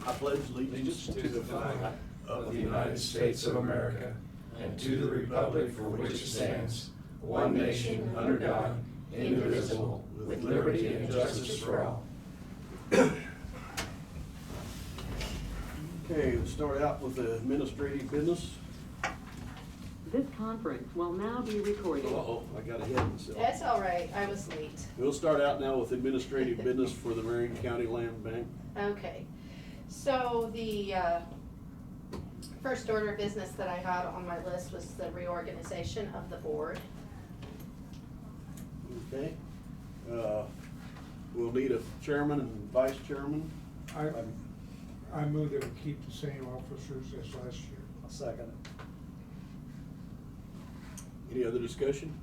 I pledge allegiance To the flag of the United States of America and to the republic for which it stands, one nation, under God, indivisible, with liberty and justice for all. Okay, we'll start out with the administrative business. This conference will now be recorded. Uh-oh, I got ahead of myself. That's all right, I was late. We'll start out now with administrative business for the Marion County Land Bank. Okay, so the first order of business that I had on my list was the reorganization of the board. Okay. We'll need a chairman and vice chairman. I move that we keep the same officers as last year. I'll second it. Any other discussion?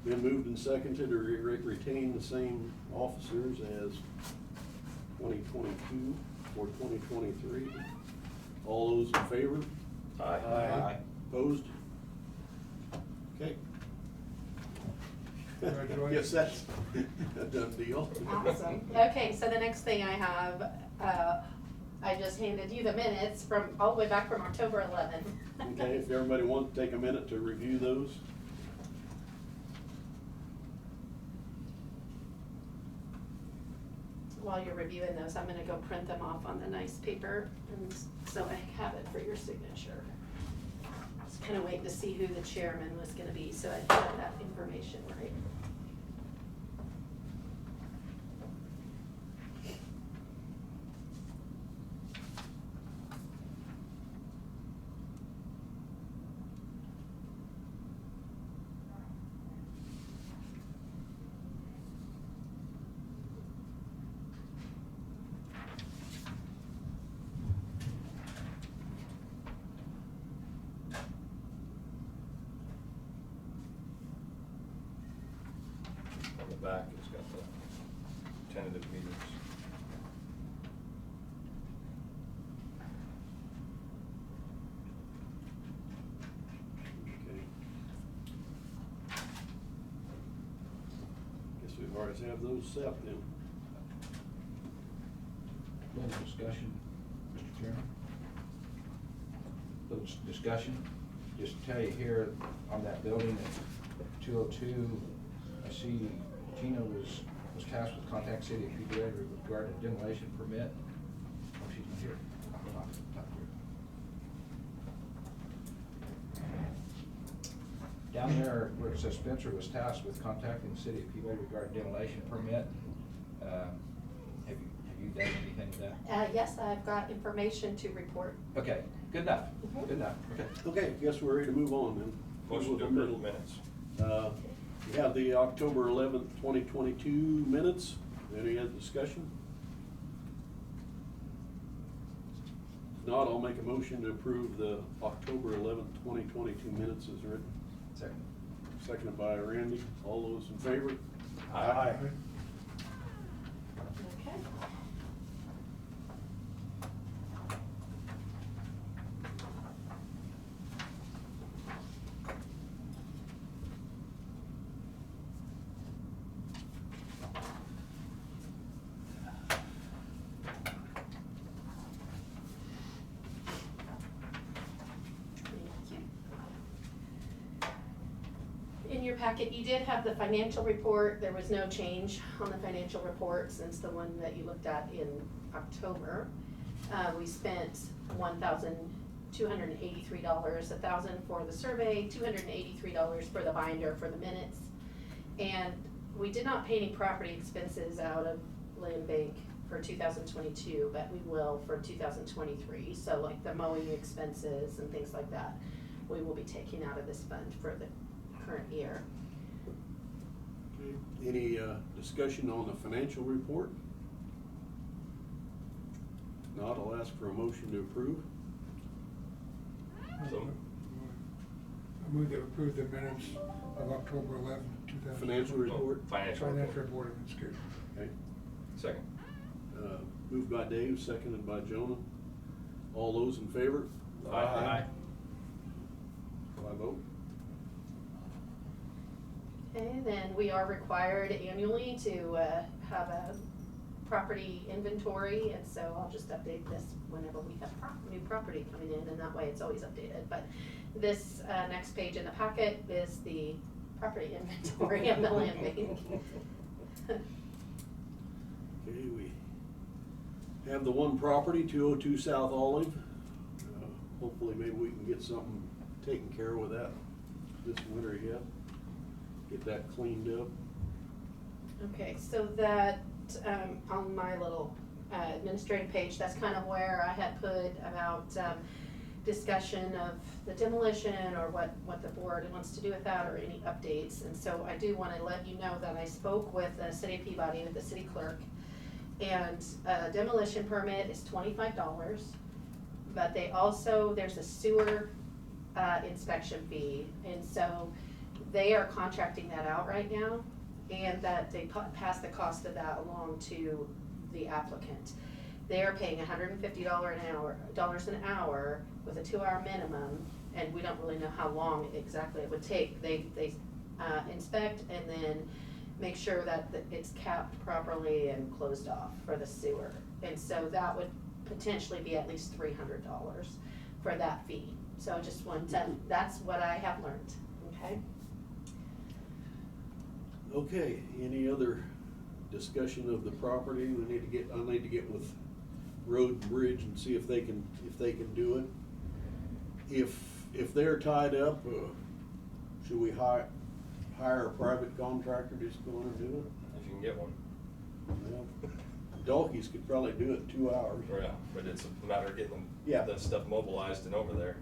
Been moved and seconded to retain the same officers as 2022 for 2023. All those in favor? Aye. Opposed? Okay. Congratulations. Guess that's a done deal. Awesome. Okay, so the next thing I have, I just handed you the minutes from, all the way back from October 11th. Okay, if everybody wants to take a minute to review those. While you're reviewing those, I'm gonna go print them off on the nice paper, and so I have it for your signature. Just kinda waiting to see who the chairman was gonna be, so I have that information right. On the back, it's got the tentative meetings. Okay. Guess we've already have those set then. Little discussion, Mr. Chairman. Little discussion, just to tell you here on that building at 202, I see Tina was tasked with contact City of PBA regarding a demolition permit. Oh, she's not here. Not here. Down there where it says Spencer was tasked with contacting the City of PBA regarding demolition permit, have you done anything with that? Yes, I've got information to report. Okay, good enough, Mhm. good enough, okay. Okay, guess we're ready to move on then. Motion to approve the minutes. We have the October 11th, 2022 minutes. Any other discussion? If not, I'll make a motion to approve the October 11th, 2022 minutes as written. Second. Seconded by Randy. All those in favor? Aye. Okay. In your packet, you did have the financial report. There was no change on the financial report since the one that you looked at in October. We spent $1,283, $1,000 for the survey, $283 for the binder for the minutes. And we did not pay any property expenses out of land bank for 2022, but we will for 2023. So like the mowing expenses and things like that, we will be taking out of this fund for the current year. Okay. Any discussion on the financial report? If not, I'll ask for a motion to approve. So- I move to approve the minutes of October 11th, 2000. Financial report. Financial Financial report. report, excuse me. Okay. Second. Moved by Dave, seconded by Jonah. All those in favor? Aye. By vote. Okay, then we are required annually to have a property inventory, and so I'll just update this whenever we have new property coming in, and that way it's always updated. But this, next page in the packet is the property inventory of the land bank. Okay, we have the one property, 202 South Olive. Hopefully maybe we can get something taken care of with that this winter yet. Get that cleaned up. Okay, so that, on my little administrative page, that's kind of where I had put about discussion of the demolition or what the board wants to do with that or any updates. And so I do want to let you know that I spoke with the city of Peabody, with the city clerk, and a demolition permit is $25, but they also, there's a sewer inspection fee, and so they are contracting that out right now, and that they pass the cost of that along to the applicant. They are paying $150 an hour with a 2-hour minimum, and we don't really know how long exactly it would take. They inspect and then make sure that it's capped properly and closed off for the sewer. And so that would potentially be at least $300 for that fee. So I just wanted to, that's what I have learned, okay? Okay, any other discussion of the property? I need to get with Road and Bridge and see if they can do it. If they're tied up, should we hire a private contractor just to go in and do it? If you can get one. Well, Dalkeys could probably do it in 2 hours. Yeah, but it's a matter of getting Yeah. the stuff mobilized and over there.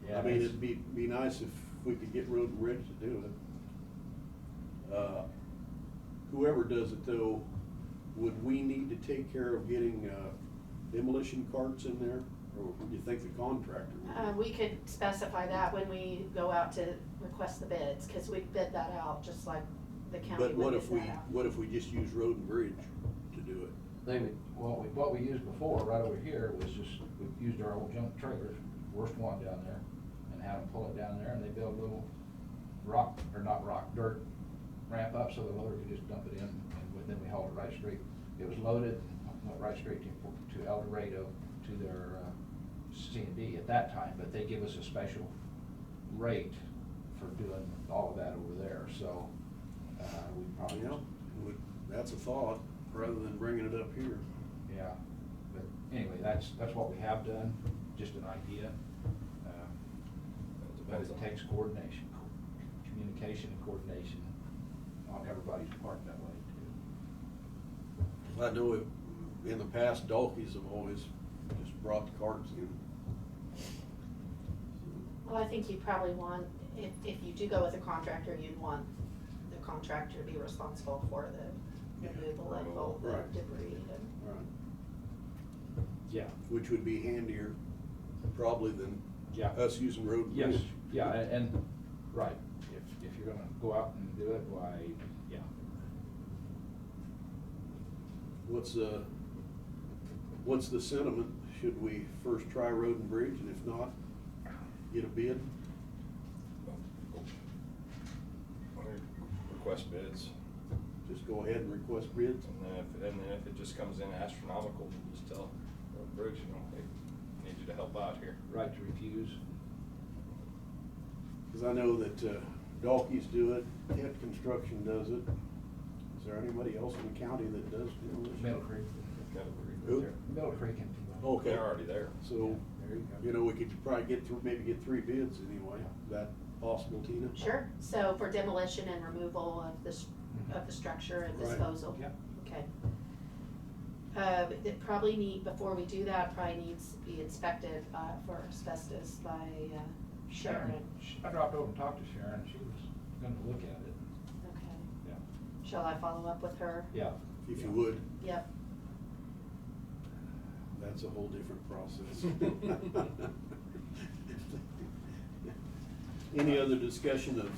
Yeah. I mean, it'd be nice if we could get Road and Bridge to do it. Whoever does it though, would we need to take care of getting demolition carts in there? Or do you think the contractor would? We could specify that when we go out to request the bids, cause we bid that out just like the county But would bid that out. what if we just use Road and Bridge to do it? They would, well, what we used before, right over here, was just, we used our old junk trailers, worst one down there, and had them pull it down there, and they built a little dirt ramp up so the loader could just dump it in, and then we hauled it right straight. It was loaded, and went right straight to El Dorado, to their C&D at that time, but they give us a special rate for doing all of that over there, so, we probably. You know, that's a thought, rather than bringing it up here. Yeah, but anyway, that's what we have done, just an idea. But Depends it on- takes coordination, communication and coordination on everybody's part that way too. I know in the past, Dalkeys have always just brought the carts in. Well, I think you probably want, if you do go with a contractor, you'd want the contractor to be responsible for the removal of all the Right. debris and. Right. Yeah. Which would be handier probably than Yeah. us using Road and Yes, Bridge. yeah, and, right, if you're gonna go out and do it, why, yeah. What's the sentiment? Should we first try Road and Bridge, and if not, get a bid? Request bids, Just go ahead and request bids? and then if it just comes in astronomical, we'll just tell Road and Bridge, hey, need you to help out here. Right to refuse. Because I know that Dalkeys do it, Kent Construction does it. Is there anybody else in the county that does demolition? Middle Creek. Who? Middle Creek and. Okay. They're already there. So, There you go. you know, we could probably maybe get 3 bids anyway. Is that possible, Tina? Sure, so for demolition and removal of the structure and Right. disposal? Yeah. Okay. It probably before we do that, probably needs to be inspected for asbestos by Sharon. I dropped over and talked to Sharon, she was gonna look at it, Okay. yeah. Shall I follow up with her? Yeah. If Yeah. you would. Yep. That's a whole different process. Any other discussion of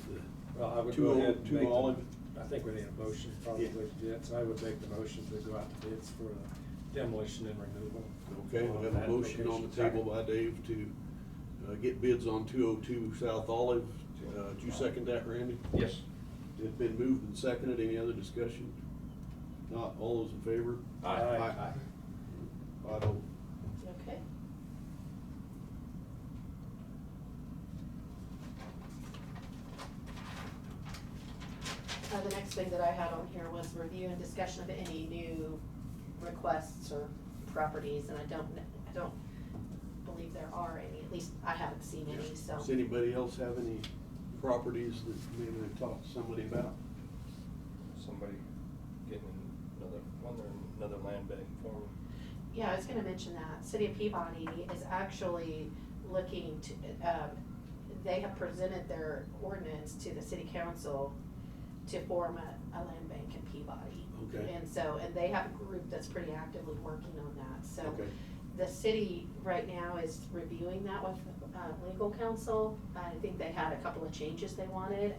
Well, I the would go ahead and 202 make Olive? I think we need a motion probably Yeah. to do that, so I would make the motion to go out to bids for demolition and removal. Okay, we have a motion on the table by Dave to get bids on 202 South Olive. Did you second that, Randy? Yes. It's been moved and seconded. Any other discussion? Not, all those in favor? Aye. Aye. 5-0. Okay. The next thing that I had on here was review and discussion of any new requests or properties, and I don't believe there are any, at least I haven't seen any, so. Does anybody else have any properties that maybe they've talked to somebody about? Somebody getting another land bank for me. Yeah, I was gonna mention that. City of Peabody is actually looking to, they have presented their ordinance to the city council to form a land bank in Peabody. Okay. And so, and they have a group that's pretty actively working on that, so. Okay. The city right now is reviewing that with, legal counsel. I think they had a couple of changes they wanted,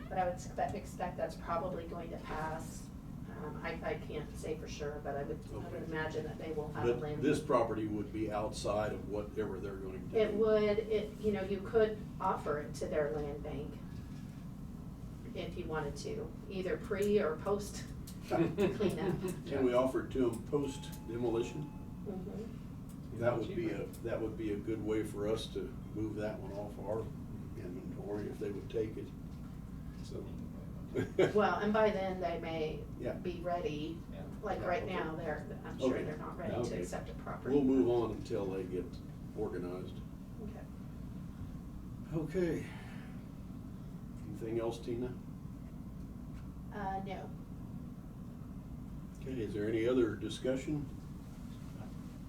but I would expect that's probably going to pass. I can't say for sure, but I would Okay. imagine that they will have a But land. this property would be outside of whatever they're going to do. It would, you know, you could offer it to their land bank if you wanted to, either pre or post cleanup. Can we offer it to them post demolition? Mhm. That would be a good way for us to move that one off our inventory if they would take it, so. Well, and by then they may Yeah. be ready, Yeah. like right now, I'm sure Okay. they're not ready to Okay. accept a property. We'll move on until they get organized. Okay. Okay. Anything else, Tina? No. Okay, is there any other discussion?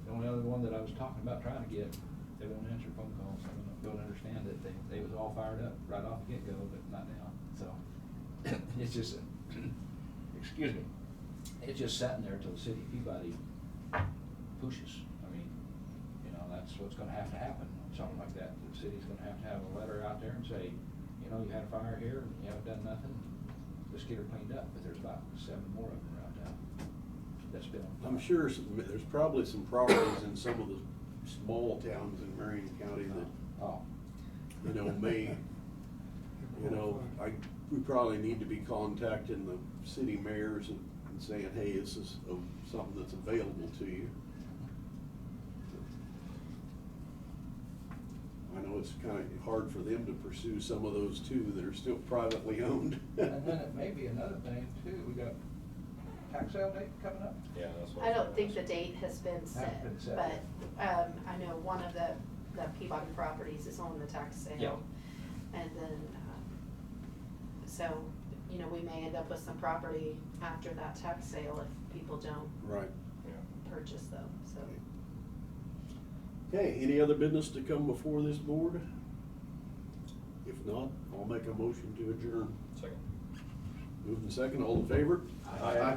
The only other one that I was talking about trying to get, they won't answer phone calls, I don't understand it, they was all fired up right off the get-go, but not now, so. It's just, excuse me, it's just sitting there till the city of Peabody pushes. I mean, you know, that's what's gonna have to happen, something like that, the city's gonna have a letter out there and say, you know, you had a fire here, and you haven't done nothing, let's get her cleaned up, but there's about 7 more of them around town that's been on fire. I'm sure there's probably some properties in some of the small towns in Marion County that, Oh, you know, may, you know, we probably need to be contacting the city mayors and saying, hey, this is something that's available to you. I know it's kind of hard for them to pursue some of those too that are still privately owned. and then it may be another thing too, we got tax sale date coming up? Yeah, that's what. I don't think the date has been set, been set, but, I know one of the Peabody properties is on the tax sale. Yeah. And then, so, you know, we may end up with some property after that tax sale if people don't Right. Yeah. purchase them, so. Okay, any other business to come before this board? If not, I'll make a motion to adjourn. Second. Moving second, all in favor? Aye.